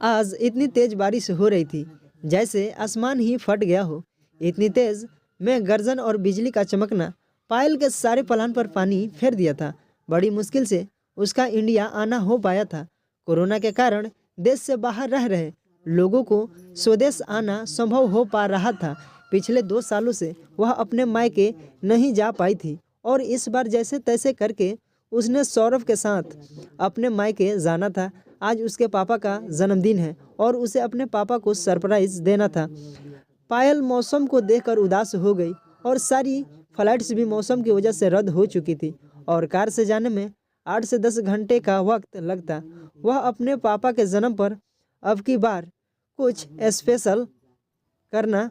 आज इतनी तेज बारिश हो रही थी जैसे आसमान ही फट गया हो। इतनी तेज में गर्जन और बिजली का चमकना पायल के सारे प्लान पर पानी फेर दिया था। बड़ी मुश्किल से उसका इंडिया आना हो पाया था। कोरोना के कारण देश से बाहर रह रहे लोगों को स्वदेश आना संभव हो पा रहा था। पिछले 2 सालों से वह अपने मायके नहीं जा पाई थी और इस बार जैसे तैसे करके उसने सौरभ के साथ अपने मायके जाना था। आज उसके पापा का जन्मदिन है और उसे अपने पापा को सरप्राइज देना था। पायल मौसम को देखकर उदास हो गई और सारी फ्लाइट्स भी मौसम की वजह से रद्द हो चुकी थी और कार से जाने में 8 से 10 घंटे का वक्त लगता। वह अपने पापा के जन्म पर अब की बार कुछ स्पेशल करना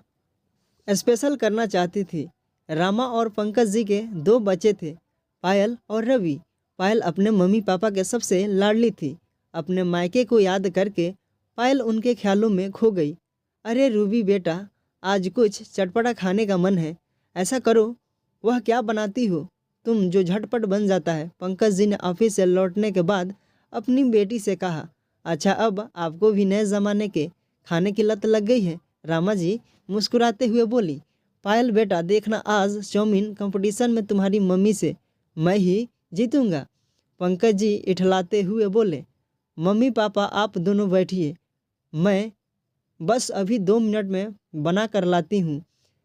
चाहती थी। रामा और पंकज जी के 2 बच्चे थे, पायल और रवि। पायल अपने मम्मी पापा के सबसे लाडली थी। अपने मायके को याद करके पायल उनके ख्यालों में खो गई। अरे रूबी बेटा, आज कुछ चटपटा खाने का मन है, ऐसा करो। वह क्या बनाती हो तुम जो झटपट बन जाता है? पंकज जी ने ऑफिस से लौटने के बाद अपनी बेटी से कहा। अच्छा, अब आपको भी नए ज़माने के खाने की लत लग गई है? रामा जी मुस्कुराते हुए बोली। पायल बेटा, देखना आज चाउमीन कंपटीशन में तुम्हारी मम्मी से मैं ही जीतूंगा। पंकज जी इठलाते हुए बोले। मम्मी पापा आप दोनों बैठिए, मैं बस अभी 2 मिनट में बना कर लाती हूँ।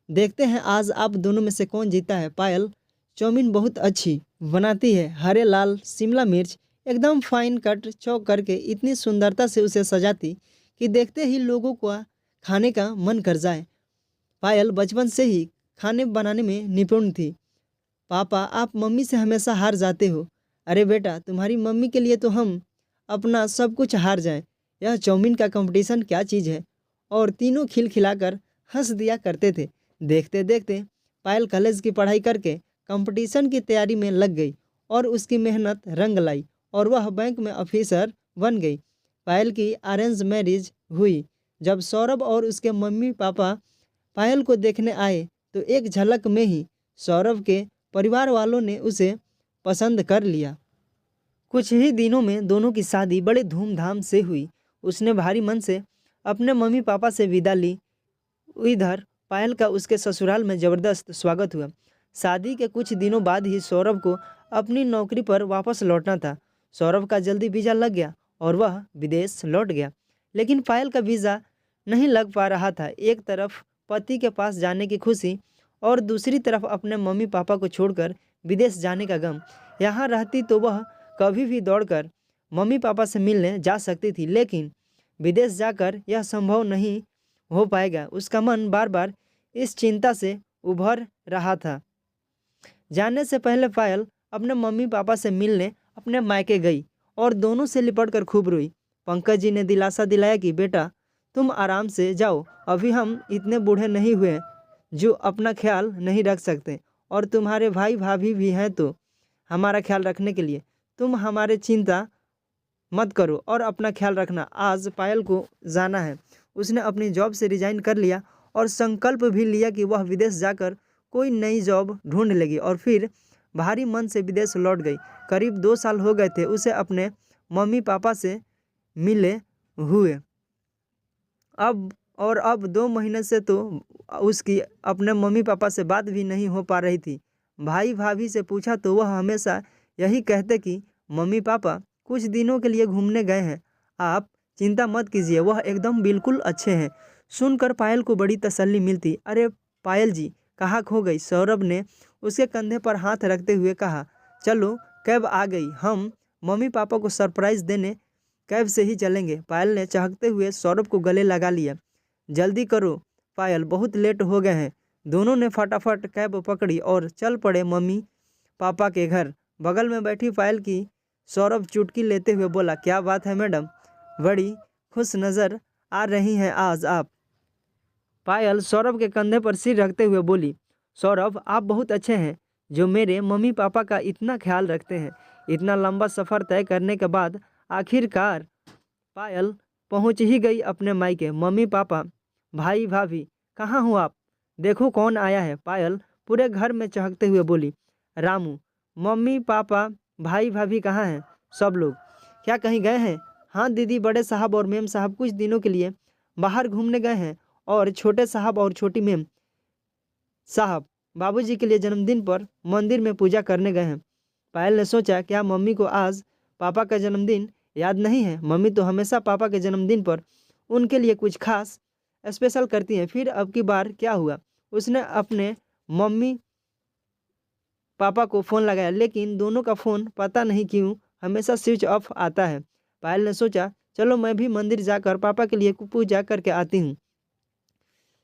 देखते हैं आज आप दोनों में से कौन जीता है। पायल चाउमीन बहुत अच्छी बनाती है। हरे लाल शिमला मिर्च एकदम फाइन कट चौक करके इतनी सुंदरता से उसे सजाती कि देखते ही लोगों को खाने का मन कर जाए। पायल बचपन से ही खाने बनाने में निपुण थी। पापा आप मम्मी से हमेशा हार जाते हो। अरे बेटा, तुम्हारी मम्मी के लिए तो हम अपना सब कुछ हार जाएं। यह चाउमीन का कंपटीशन क्या चीज़ है? और तीनों खिलखिलाकर हंस दिया करते थे। देखते देखते पायल कॉलेज की पढ़ाई करके कंपटीशन की तैयारी में लग गई और उसकी मेहनत रंग लाई और वह बैंक में ऑफिसर बन गई। पायल की अरेंज मैरिज हुई। जब सौरभ और उसके मम्मी पापा पायल को देखने आए तो एक झलक में ही सौरभ के परिवार वालों ने उसे पसंद कर लिया। कुछ ही दिनों में दोनों की शादी बड़े धूमधाम से हुई। उसने भारी मन से अपने मम्मी पापा से विदा ली। इधर पायल का उसके ससुराल में ज़बरदस्त स्वागत हुआ। शादी के कुछ दिनों बाद ही सौरभ को अपनी नौकरी पर वापस लौटना था। सौरभ का जल्दी वीज़ा लग गया और वह विदेश लौट गया, लेकिन पायल का वीज़ा नहीं लग पा रहा था। एक तरफ पति के पास जाने की खुशी और दूसरी तरफ अपने मम्मी पापा को छोड़कर विदेश जाने का गम। यहाँ रहती तो वह कभी भी दौड़कर मम्मी पापा से मिलने जा सकती थी, लेकिन विदेश जाकर यह संभव नहीं हो पाएगा। उसका मन बार बार इस चिंता से उभर रहा था। जाने से पहले पायल अपने मम्मी पापा से मिलने अपने मायके गई और दोनों से लिपटकर खूब रोई। पंकज जी ने दिलासा दिलाया कि बेटा तुम आराम से जाओ, अभी हम इतने बूढ़े नहीं हुए जो अपना ख्याल नहीं रख सकते, और तुम्हारे भाई भाभी भी हैं तो हमारा ख्याल रखने के लिए। तुम हमारे चिंता मत करो और अपना ख्याल रखना। आज पायल को जाना है। उसने अपनी जॉब से रिजाइन कर लिया और संकल्प भी लिया कि वह विदेश जाकर कोई नई जॉब ढूंढ लेगी और फिर भारी मन से विदेश लौट गई। करीब 2 साल हो गए थे उसे अपने मम्मी पापा से मिले हुए। अब 2 महीने से तो उसकी अपने मम्मी पापा से बात भी नहीं हो पा रही थी। भाई भाभी से पूछा तो वह हमेशा यही कहते कि मम्मी पापा कुछ दिनों के लिए घूमने गए हैं, आप चिंता मत कीजिए, वह एकदम बिल्कुल अच्छे हैं। सुनकर पायल को बड़ी तसल्ली मिलती। अरे पायल जी कहाँ खो गई? सौरभ ने उसके कंधे पर हाथ रखते हुए कहा। चलो कैब आ गई, हम मम्मी पापा को सरप्राइज़ देने कैब से ही चलेंगे। पायल ने चहकते हुए सौरभ को गले लगा लिया। जल्दी करो पायल, बहुत लेट हो गए हैं। दोनों ने फटाफट कैब पकड़ी और चल पड़े मम्मी पापा के घर। बगल में बैठी पायल की सौरभ चुटकी लेते हुए बोला। क्या बात है मैडम, बड़ी खुश नज़र आ रही हैं आज आप। पायल सौरभ के कंधे पर सिर रखते हुए बोली। सौरभ आप बहुत अच्छे हैं जो मेरे मम्मी पापा का इतना ख्याल रखते हैं। इतना लंबा सफ़र तय करने के बाद आखिरकार पायल पहुंच ही गई अपने मायके। मम्मी पापा भाई भाभी कहाँ हो आप? देखो कौन आया है। पायल पूरे घर में चहकते हुए बोली। रामू, मम्मी पापा भाई भाभी कहाँ हैं? सब लोग क्या कहीं गए हैं? हाँ दीदी, बड़े साहब और मेम साहब कुछ दिनों के लिए बाहर घूमने गए हैं और छोटे साहब और छोटी मेम साहब बाबूजी के लिए जन्मदिन पर मंदिर में पूजा करने गए हैं। पायल ने सोचा, क्या मम्मी को आज पापा का जन्मदिन याद नहीं है? मम्मी तो हमेशा पापा के जन्मदिन पर उनके लिए कुछ खास स्पेशल करती हैं। फिर अब की बार क्या हुआ? उसने अपने मम्मी पापा को फ़ोन लगाया, लेकिन दोनों का फ़ोन पता नहीं क्यों हमेशा स्विच ऑफ आता है। पायल ने सोचा, चलो मैं भी मंदिर जाकर पापा के लिए पूजा करके आती हूँ।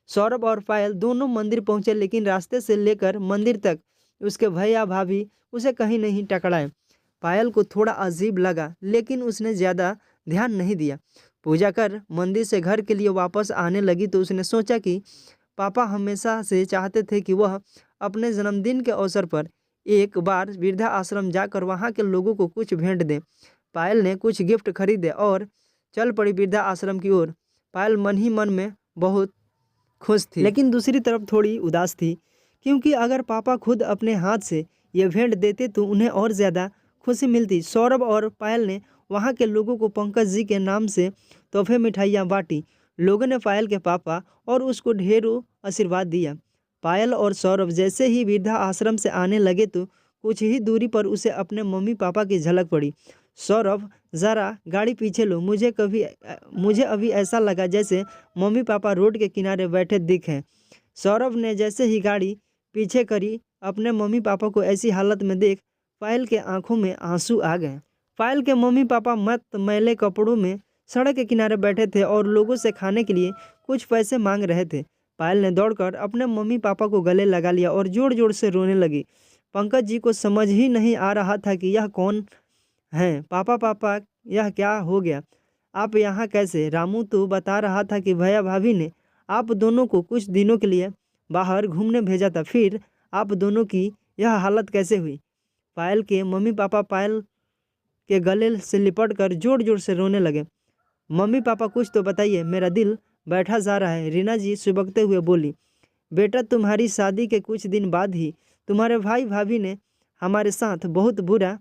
सौरभ और पायल दोनों मंदिर पहुंचे, लेकिन रास्ते से लेकर मंदिर तक उसके भैया भाभी उसे कहीं नहीं टकराए। पायल को थोड़ा अजीब लगा, लेकिन उसने ज़्यादा ध्यान नहीं दिया। पूजा कर मंदिर से घर के लिए वापस आने लगी तो उसने सोचा कि पापा हमेशा से चाहते थे कि वह अपने जन्मदिन के अवसर पर एक बार वृद्धा आश्रम जाकर वहाँ के लोगों को कुछ भेंट दें। पायल ने कुछ गिफ्ट खरीदे और चल पड़ी वृद्धा आश्रम की ओर। पायल मन ही मन में बहुत खुश थी, लेकिन दूसरी तरफ थोड़ी उदास थी, क्योंकि अगर पापा खुद अपने हाथ से ये भेंट देते तो उन्हें और ज़्यादा खुशी मिलती। सौरभ और पायल ने वहाँ के लोगों को पंकज जी के नाम से तोहफे मिठाइयाँ बांटी। लोगों ने पायल के पापा और उसको ढेरों आशीर्वाद दिया। पायल और सौरभ जैसे ही वृद्धा आश्रम से आने लगे तो कुछ ही दूरी पर उसे अपने मम्मी पापा की झलक पड़ी। सौरभ, ज़रा गाड़ी पीछे लो, मुझे अभी ऐसा लगा जैसे मम्मी पापा रोड के किनारे बैठे दिखे। सौरभ ने जैसे ही गाड़ी पीछे करी, अपने मम्मी पापा को ऐसी हालत में देख पायल के आंखों में आंसू आ गए। पायल के मम्मी पापा मत मैले कपड़ों में सड़क के किनारे बैठे थे और लोगों से खाने के लिए कुछ पैसे मांग रहे थे। पायल ने दौड़कर अपने मम्मी पापा को गले लगा लिया और जोर जोर से रोने लगी। पंकज जी को समझ ही नहीं आ रहा था कि यह कौन है। पापा पापा, यह क्या हो गया? आप यहाँ कैसे? रामू तो बता रहा था कि भैया भाभी ने आप दोनों को कुछ दिनों के लिए बाहर घूमने भेजा था, फिर आप दोनों की यह हालत कैसे हुई? पायल के मम्मी पापा पायल के गले से लिपट कर जोर जोर से रोने लगे। मम्मी पापा, कुछ तो बताइए, मेरा दिल बैठा जा रहा है। रीना जी सुबकते हुए बोली, बेटा तुम्हारी शादी के कुछ दिन बाद ही तुम्हारे भाई भाभी ने हमारे साथ बहुत बुरा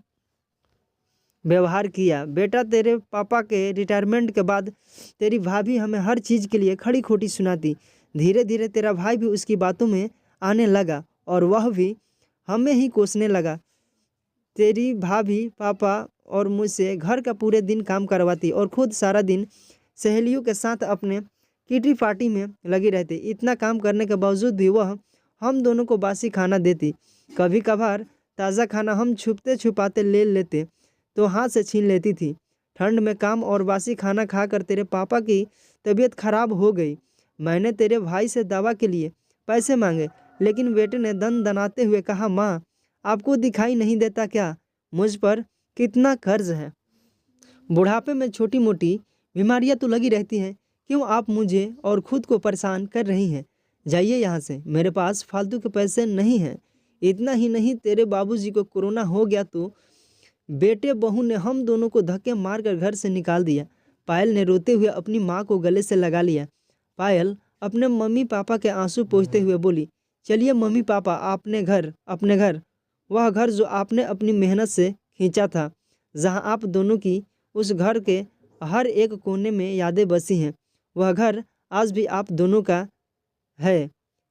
व्यवहार किया। बेटा, तेरे पापा के रिटायरमेंट के बाद तेरी भाभी हमें हर चीज़ के लिए खड़ी खोटी सुनाती। धीरे धीरे तेरा भाई भी उसकी बातों में आने लगा और वह भी हमें ही कोसने लगा। तेरी भाभी पापा और मुझसे घर का पूरे दिन काम करवाती और खुद सारा दिन सहेलियों के साथ अपने किटी पार्टी में लगी रहती। इतना काम करने के बावजूद भी वह हम दोनों को बासी खाना देती। कभी कभार ताज़ा खाना हम छुपते छुपाते ले लेते तो हाथ से छीन लेती थी। ठंड में काम और बासी खाना खाकर तेरे पापा की तबीयत खराब हो गई। मैंने तेरे भाई से दवा के लिए पैसे मांगे, लेकिन बेटे ने दन दनाते हुए कहा, माँ आपको दिखाई नहीं देता क्या मुझ पर कितना कर्ज है? बुढ़ापे में छोटी मोटी बीमारियां तो लगी रहती हैं, क्यों आप मुझे और खुद को परेशान कर रही हैं? जाइए यहाँ से, मेरे पास फालतू के पैसे नहीं हैं। इतना ही नहीं, तेरे बाबूजी को कोरोना हो गया तो बेटे बहू ने हम दोनों को धक्के मारकर घर से निकाल दिया। पायल ने रोते हुए अपनी माँ को गले से लगा लिया। पायल अपने मम्मी पापा के आंसू पोंछते हुए बोली, चलिए मम्मी पापा, अपने घर, वह घर जो आपने अपनी मेहनत से खींचा था, जहाँ आप दोनों की उस घर के हर एक कोने में यादें बसी हैं, वह घर आज भी आप दोनों का है।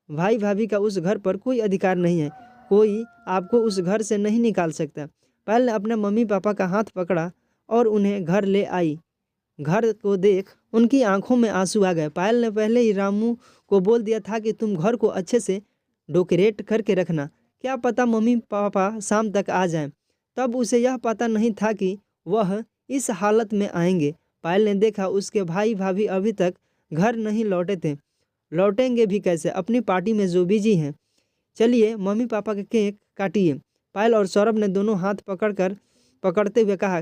भाई भाभी का उस घर पर कोई अधिकार नहीं है, कोई आपको उस घर से नहीं निकाल सकता। पायल ने अपने मम्मी पापा का हाथ पकड़ा और उन्हें घर ले आई। घर को देख उनकी आंखों में आंसू आ गए। पायल ने पहले ही रामू को बोल दिया था कि तुम घर को अच्छे से डेकोरेट करके रखना, क्या पता मम्मी पापा शाम तक आ जाएं। तब उसे यह पता नहीं था कि वह इस हालत में आएंगे। पायल ने देखा उसके भाई भाभी अभी तक घर नहीं लौटे थे, लौटेंगे भी कैसे, अपनी पार्टी में जो बिजी हैं। चलिए मम्मी पापा के केक काटिए। पायल और सौरभ ने दोनों हाथ पकड़ते हुए कहा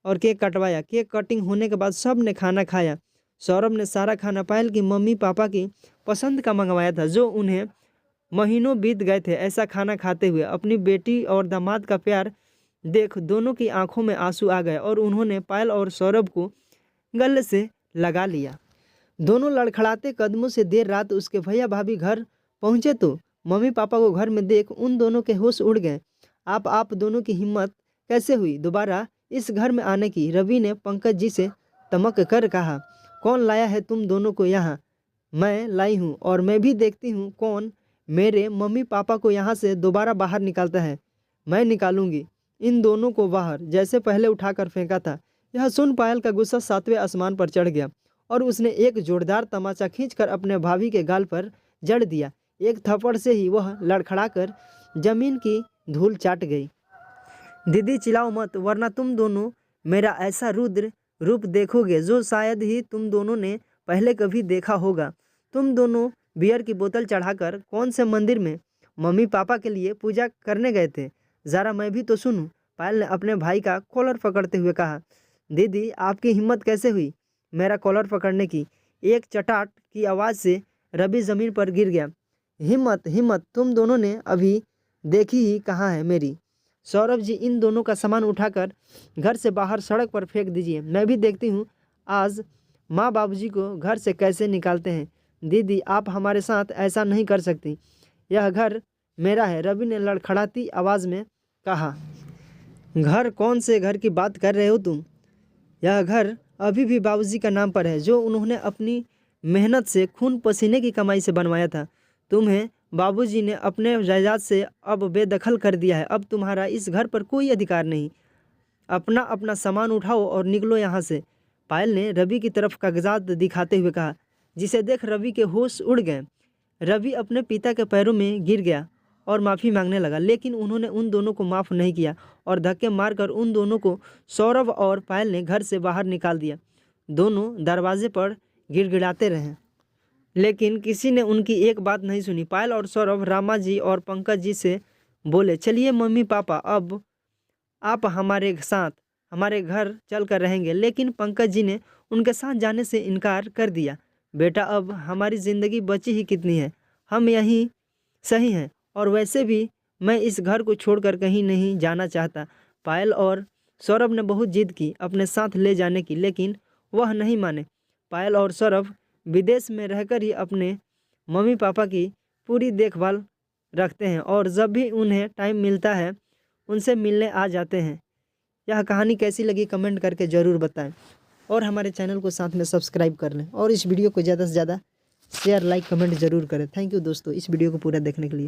और केक कटवाया। केक कटिंग होने के बाद सब ने खाना खाया। सौरभ ने सारा खाना पायल की मम्मी पापा की पसंद का मंगवाया था, जो उन्हें महीनों बीत गए थे ऐसा खाना खाते हुए। अपनी बेटी और दामाद का प्यार देख दोनों की आंखों में आंसू आ गए और उन्होंने पायल और सौरभ को गले से लगा लिया। दोनों लड़खड़ाते कदमों से देर रात उसके भैया भाभी घर पहुंचे तो मम्मी पापा को घर में देख उन दोनों के होश उड़ गए। आप दोनों की हिम्मत कैसे हुई दोबारा इस घर में आने की। रवि ने पंकज जी से तमक कर कहा, कौन लाया है तुम दोनों को यहाँ? मैं लाई हूँ, और मैं भी देखती हूँ कौन मेरे मम्मी पापा को यहाँ से दोबारा बाहर निकालता है। मैं निकालूंगी इन दोनों को बाहर, जैसे पहले उठाकर फेंका था। यह सुन पायल का गुस्सा 7वें आसमान पर चढ़ गया और उसने एक जोरदार तमाचा खींचकर अपने भाभी के गाल पर जड़ दिया। एक थप्पड़ से ही वह लड़खड़ाकर जमीन की धूल चाट गई। दीदी चिल्लाओ मत, वरना तुम दोनों मेरा ऐसा रुद्र रूप देखोगे जो शायद ही तुम दोनों ने पहले कभी देखा होगा। तुम दोनों बियर की बोतल चढ़ाकर कौन से मंदिर में मम्मी पापा के लिए पूजा करने गए थे? ज़रा मैं भी तो सुनूं। पायल ने अपने भाई का कॉलर पकड़ते हुए कहा। दीदी, आपकी हिम्मत कैसे हुई मेरा कॉलर पकड़ने की? एक चटाट की आवाज़ से रवि ज़मीन पर गिर गया। हिम्मत हिम्मत तुम दोनों ने अभी देखी ही कहाँ है मेरी। सौरभ जी, इन दोनों का सामान उठाकर घर से बाहर सड़क पर फेंक दीजिए। मैं भी देखती हूँ आज माँ बाबूजी को घर से कैसे निकालते हैं। दीदी, आप हमारे साथ ऐसा नहीं कर सकती। यह घर मेरा है, रवि ने लड़खड़ाती आवाज़ में कहा। घर? कौन से घर की बात कर रहे हो तुम? यह घर अभी भी बाबूजी का नाम पर है, जो उन्होंने अपनी मेहनत से खून पसीने की कमाई से बनवाया था। तुम्हें बाबूजी ने अपने जायदाद से अब बेदखल कर दिया है। अब तुम्हारा इस घर पर कोई अधिकार नहीं। अपना अपना सामान उठाओ और निकलो यहाँ से। पायल ने रवि की तरफ कागजात दिखाते हुए कहा, जिसे देख रवि के होश उड़ गए। रवि अपने पिता के पैरों में गिर गया और माफ़ी मांगने लगा, लेकिन उन्होंने उन दोनों को माफ़ नहीं किया और धक्के मारकर उन दोनों को सौरभ और पायल ने घर से बाहर निकाल दिया। दोनों दरवाजे पर गिड़गिड़ाते रहे, लेकिन किसी ने उनकी एक बात नहीं सुनी। पायल और सौरभ रामा जी और पंकज जी से बोले, चलिए मम्मी पापा, अब आप हमारे साथ हमारे घर चल कर रहेंगे। लेकिन पंकज जी ने उनके साथ जाने से इनकार कर दिया। बेटा, अब हमारी ज़िंदगी बची ही कितनी है, हम यहीं सही हैं, और वैसे भी मैं इस घर को छोड़कर कहीं नहीं जाना चाहता। पायल और सौरभ ने बहुत जिद की अपने साथ ले जाने की, लेकिन वह नहीं माने। पायल और सौरभ विदेश में रहकर ही अपने मम्मी पापा की पूरी देखभाल रखते हैं और जब भी उन्हें टाइम मिलता है उनसे मिलने आ जाते हैं। यह कहानी कैसी लगी कमेंट करके ज़रूर बताएं और हमारे चैनल को साथ में सब्सक्राइब कर लें और इस वीडियो को ज़्यादा से ज़्यादा शेयर, लाइक, कमेंट ज़रूर करें। थैंक यू दोस्तों इस वीडियो को पूरा देखने के लिए।